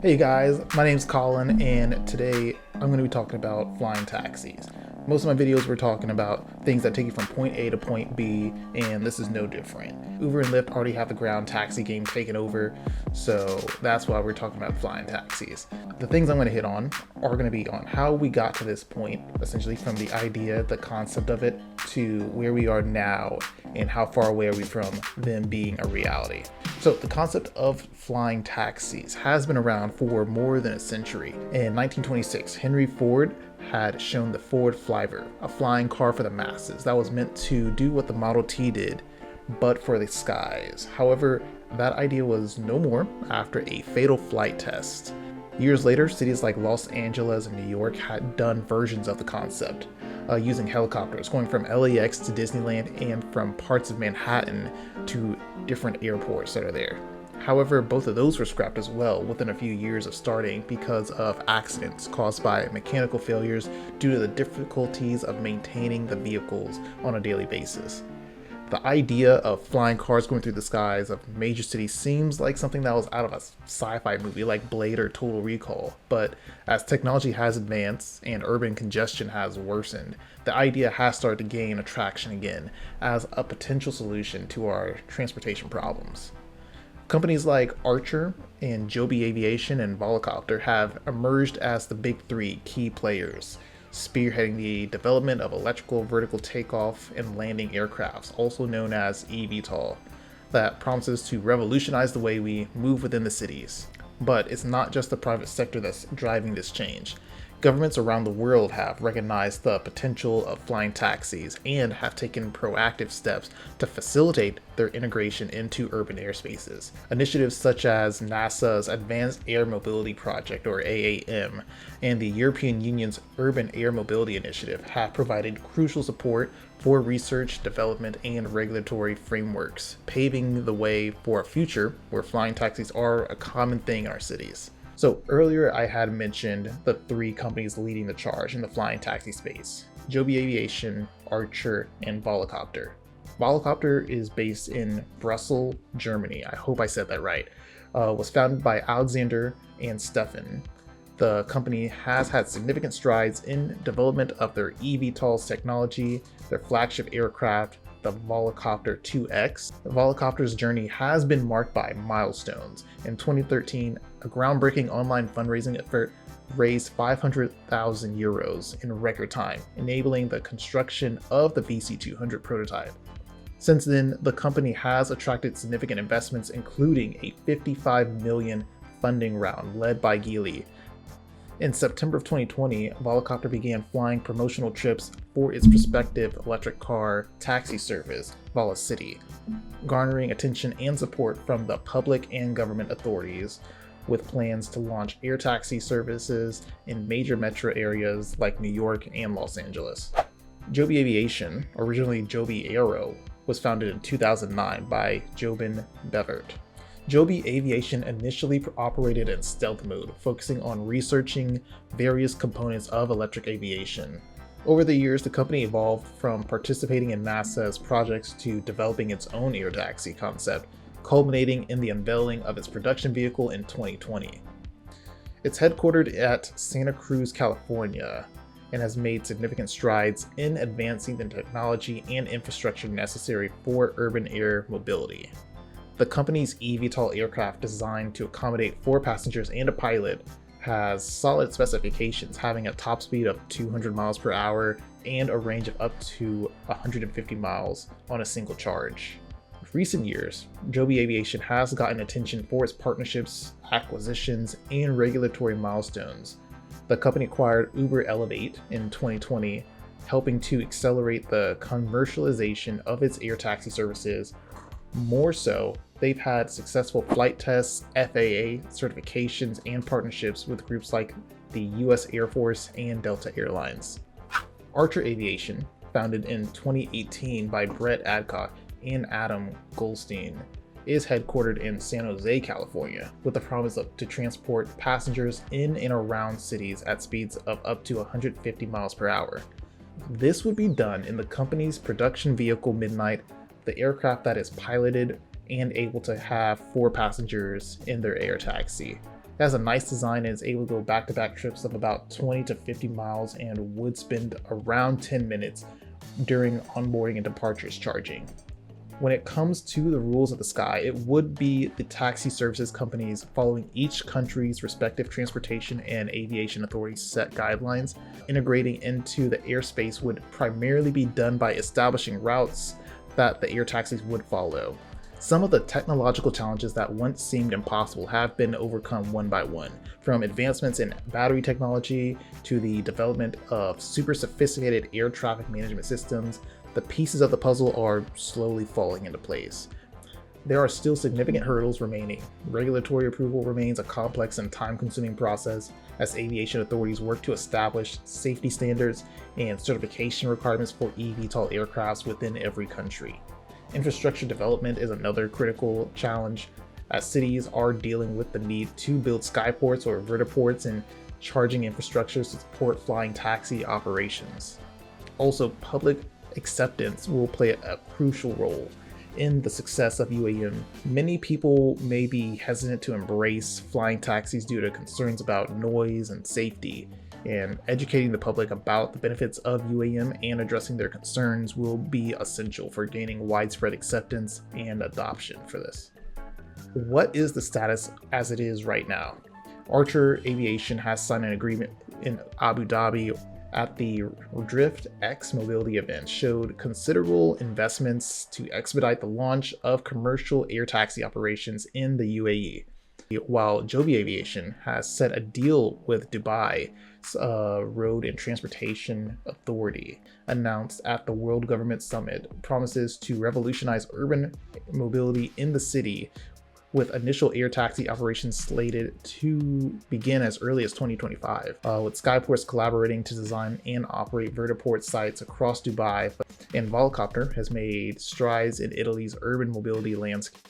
Hey guys, my name's Colin, and today I'm going to be talking about flying taxis. Most of my videos we're talking about things that take you from point A to point B, and this is no different. Uber and Lyft already have the ground taxi game taken over, so that's why we're talking about flying taxis. The things I'm going to hit on are going to be on how we got to this point, essentially from the idea, the concept of it, to where we are now, and how far away are we from them being a reality. So the concept of flying taxis has been around for more than a century. In 1926, Henry Ford had shown the Ford Flivver, a flying car for the masses that was meant to do what the Model T did, but for the skies. However, that idea was no more after a fatal flight test. Years later, cities like Los Angeles and New York had done versions of the concept, using helicopters going from LAX to Disneyland and from parts of Manhattan to different airports that are there. However, both of those were scrapped as well within a few years of starting because of accidents caused by mechanical failures due to the difficulties of maintaining the vehicles on a daily basis. The idea of flying cars going through the skies of major cities seems like something that was out of a sci-fi movie like Blade or Total Recall, but as technology has advanced and urban congestion has worsened, the idea has started to gain attraction again as a potential solution to our transportation problems. Companies like Archer and Joby Aviation and Volocopter have emerged as the big three key players, spearheading the development of electrical vertical takeoff and landing aircrafts, also known as eVTOL, that promises to revolutionize the way we move within the cities. But it's not just the private sector that's driving this change. Governments around the world have recognized the potential of flying taxis and have taken proactive steps to facilitate their integration into urban airspaces. Initiatives such as NASA's Advanced Air Mobility Project, or AAM, and the European Union's Urban Air Mobility Initiative have provided crucial support for research, development, and regulatory frameworks, paving the way for a future where flying taxis are a common thing in our cities. So earlier I had mentioned the three companies leading the charge in the flying taxi space: Joby Aviation, Archer, and Volocopter. Volocopter is based in Brussels, Germany. I hope I said that right. Was founded by Alexander and Stefan. The company has had significant strides in development of their eVTOL technology, their flagship aircraft, the Volocopter 2X. The Volocopter's journey has been marked by milestones. In 2013, a groundbreaking online fundraising effort raised 500,000 euros in record time, enabling the construction of the VC200 prototype. Since then, the company has attracted significant investments, including a 55 million funding round led by Geely. In September of 2020, Volocopter began flying promotional trips for its prospective electric car taxi service, Volocity, garnering attention and support from the public and government authorities, with plans to launch air taxi services in major metro areas like New York and Los Angeles. Joby Aviation, originally Joby Aero, was founded in 2009 by Jobin Bevert. Joby Aviation initially operated in stealth mode, focusing on researching various components of electric aviation. Over the years, the company evolved from participating in NASA's projects to developing its own air taxi concept, culminating in the unveiling of its production vehicle in 2020. It's headquartered at Santa Cruz, California, and has made significant strides in advancing the technology and infrastructure necessary for urban air mobility. The company's eVTOL aircraft, designed to accommodate 4 passengers and a pilot, has solid specifications, having a top speed of 200 miles per hour and a range of up to 150 miles on a single charge. In recent years, Joby Aviation has gotten attention for its partnerships, acquisitions, and regulatory milestones. The company acquired Uber Elevate in 2020, helping to accelerate the commercialization of its air taxi services. More so, they've had successful flight tests, FAA certifications, and partnerships with groups like the US Air Force and Delta Airlines. Archer Aviation, founded in 2018 by Brett Adcock and Adam Goldstein, is headquartered in San Jose, California, with the promise to transport passengers in and around cities at speeds of up to 150 miles per hour. This would be done in the company's production vehicle Midnight, the aircraft that is piloted and able to have 4 passengers in their air taxi. It has a nice design and is able to go back-to-back trips of about 20 to 50 miles and would spend around 10 minutes during onboarding and departures charging. When it comes to the rules of the sky, it would be the taxi services companies following each country's respective transportation and aviation authorities set guidelines. Integrating into the airspace would primarily be done by establishing routes that the air taxis would follow. Some of the technological challenges that once seemed impossible have been overcome one by one, from advancements in battery technology to the development of super sophisticated air traffic management systems. The pieces of the puzzle are slowly falling into place. There are still significant hurdles remaining. Regulatory approval remains a complex and time-consuming process as aviation authorities work to establish safety standards and certification requirements for eVTOL aircrafts within every country. Infrastructure development is another critical challenge, as cities are dealing with the need to build skyports or vertiports and charging infrastructure to support flying taxi operations. Also, public acceptance will play a crucial role in the success of UAM. Many people may be hesitant to embrace flying taxis due to concerns about noise and safety, and educating the public about the benefits of UAM and addressing their concerns will be essential for gaining widespread acceptance and adoption for this. What is the status as it is right now? Archer Aviation has signed an agreement in Abu Dhabi at the Drift X Mobility event, showed considerable investments to expedite the launch of commercial air taxi operations in the UAE, while Joby Aviation has set a deal with Dubai Road and Transportation Authority, announced at the World Government Summit, promises to revolutionize urban mobility in the city, with initial air taxi operations slated to begin as early as 2025, with Skyports collaborating to design and operate vertiport sites across Dubai. And Volocopter has made strides in Italy's urban mobility landscape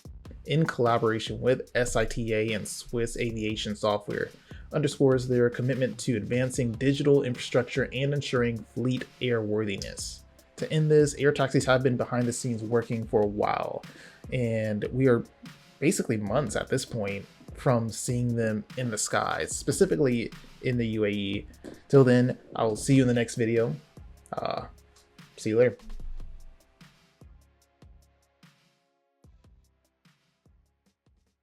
in collaboration with SITA and Swiss Aviation Software, underscores their commitment to advancing digital infrastructure and ensuring fleet airworthiness. To end this, air taxis have been behind the scenes working for a while, and we are basically months at this point from seeing them in the skies, specifically in the UAE. Till then, I'll see you in the next video. See you later.